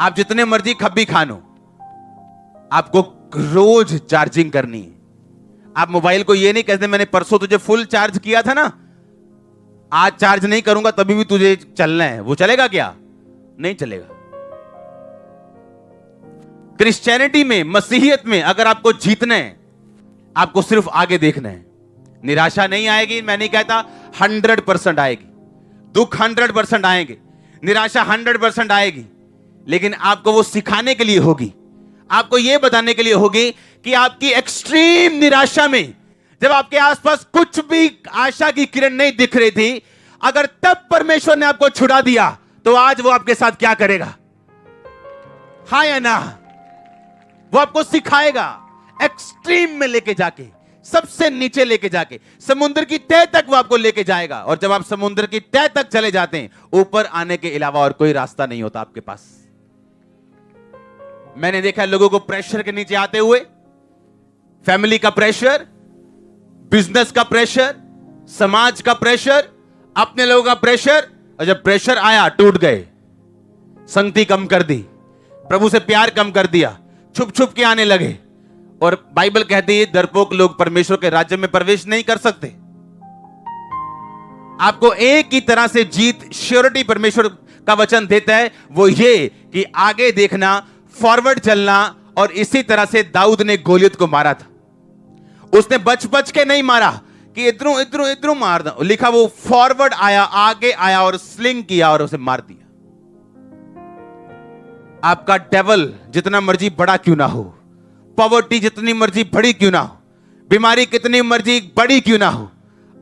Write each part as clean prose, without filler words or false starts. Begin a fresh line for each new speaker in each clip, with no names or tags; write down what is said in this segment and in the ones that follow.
आप जितने मर्जी खब्बी खानो, आपको रोज चार्जिंग करनी है। आप मोबाइल को ये नहीं कहते मैंने परसों तुझे फुल चार्ज किया था ना, आज चार्ज नहीं करूंगा तभी भी तुझे चलना है। वो चलेगा क्या? नहीं चलेगा। क्रिश्चियनिटी में, मसीहियत में अगर आपको जीतना है, आपको सिर्फ आगे देखना है। निराशा नहीं आएगी, मैं नहीं कहता, 100% आएगी। दुख 100% आएंगे, निराशा 100% आएगी, लेकिन आपको वो सिखाने के लिए होगी, आपको ये बताने के लिए होगी कि आपकी एक्सट्रीम निराशा में, जब आपके आसपास कुछ भी आशा की किरण नहीं दिख रही थी, अगर तब परमेश्वर ने आपको छुड़ा दिया तो आज वो आपके साथ क्या करेगा? हाँ या ना? वो आपको सिखाएगा, एक्सट्रीम में लेके जाके, सबसे नीचे लेके जाके, समुद्र की तह तक वो आपको लेके जाएगा। और जब आप समुद्र की तह तक चले जाते हैं, ऊपर आने के अलावा और कोई रास्ता नहीं होता आपके पास। मैंने देखा लोगों को प्रेशर के नीचे आते हुए, फैमिली का प्रेशर, बिजनेस का प्रेशर, समाज का प्रेशर, अपने लोगों का प्रेशर, और जब प्रेशर आया टूट गए, संगति कम कर दी, प्रभु से प्यार कम कर दिया, छुप छुप के आने लगे। और बाइबल कहती है डरपोक लोग परमेश्वर के राज्य में प्रवेश नहीं कर सकते। आपको एक ही तरह से जीत, श्योरिटी परमेश्वर का वचन देता है, वो ये कि आगे देखना, फॉरवर्ड चलना। और इसी तरह से दाऊद ने गोलियत को मारा था। उसने बच बच के नहीं मारा कि इधरों इधरों इधरों मार दो, लिखा वो फॉरवर्ड आया, आगे आया और स्लिंग किया और उसे मार दिया। आपका डेवल जितना मर्जी बड़ा क्यों ना हो, पॉवर्टी जितनी मर्जी बड़ी क्यों ना हो, बीमारी कितनी मर्जी बड़ी क्यों ना हो,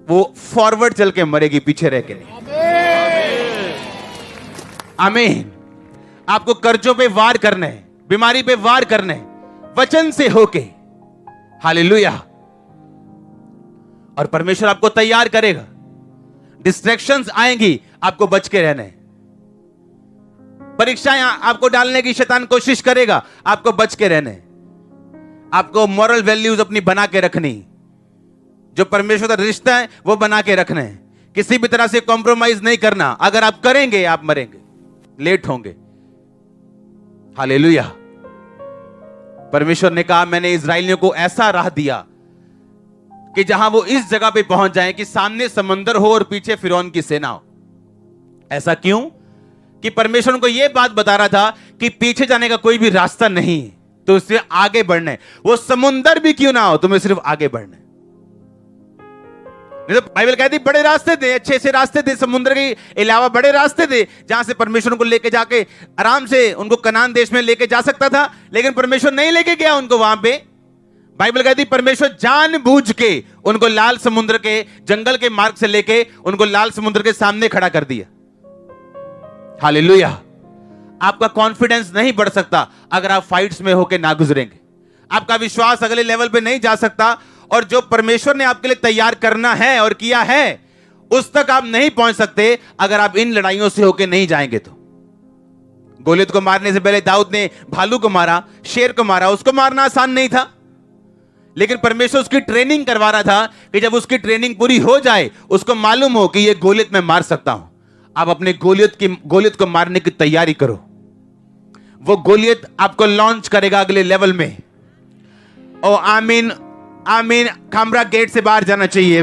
वो फॉरवर्ड चल के मरेगी, पीछे रह के नहीं। आमीन। आपको कर्जों पे वार करना है, बीमारी पे वार करना है, वचन से होके। हालेलुया। और परमेश्वर आपको तैयार करेगा। डिस्ट्रैक्शंस आएंगी, आपको बच के रहना है। परीक्षाएं आपको डालने की शैतान कोशिश करेगा, आपको बच के रहना है। आपको मॉरल वैल्यूज अपनी बना के रखनी, जो परमेश्वर का रिश्ता है वो बना के रखना है। किसी भी तरह से कॉम्प्रोमाइज नहीं करना। अगर आप करेंगे आप मरेंगे, लेट होंगे। हालेलुया। परमेश्वर ने कहा मैंने इस्राएलियों को ऐसा राह दिया कि जहां वो इस जगह पे पहुंच जाएं कि सामने समंदर हो और पीछे फिरौन की सेना हो। ऐसा क्यों? कि परमेश्वर उनको यह बात बता रहा था कि पीछे जाने का कोई भी रास्ता नहीं, तो उससे आगे बढ़ना है। वो समुंदर भी क्यों ना हो, तुम्हें सिर्फ आगे बढ़ना है। नहीं तो बाइबल कहती बड़े रास्ते दे, अच्छे से रास्ते दे, समुद्र के अलावा बड़े रास्ते दे, जहां से परमेश्वर उनको लेके जाके आराम से उनको कनान देश में लेके जा सकता था। लेकिन परमेश्वर नहीं लेके गया उनको वहां पे। बाइबल कहती परमेश्वर जानबूझ के उनको लाल समुद्र के जंगल के मार्ग से लेके उनको लाल समुद्र के सामने खड़ा कर दिया। हालेलुया। आपका कॉन्फिडेंस नहीं बढ़ सकता अगर आप फाइट्स में होकर ना गुजरेंगे। आपका विश्वास अगले लेवल पे नहीं जा सकता, और जो परमेश्वर ने आपके लिए तैयार करना है और किया है उस तक आप नहीं पहुंच सकते अगर आप इन लड़ाइयों से होकर नहीं जाएंगे। तो गोलियत को मारने से पहले दाऊद ने भालू को मारा, शेर को मारा। उसको मारना आसान नहीं था, लेकिन परमेश्वर उसकी ट्रेनिंग करवा रहा था कि जब उसकी ट्रेनिंग पूरी हो जाए, उसको मालूम हो कि यह गोलियत मैं मार सकता हूं। आप अपने गोलियत को मारने की तैयारी करो। वो गोलियत आपको लॉन्च करेगा अगले लेवल में। ओ आमीन, आमीन। खामरा गेट से बाहर जाना चाहिए।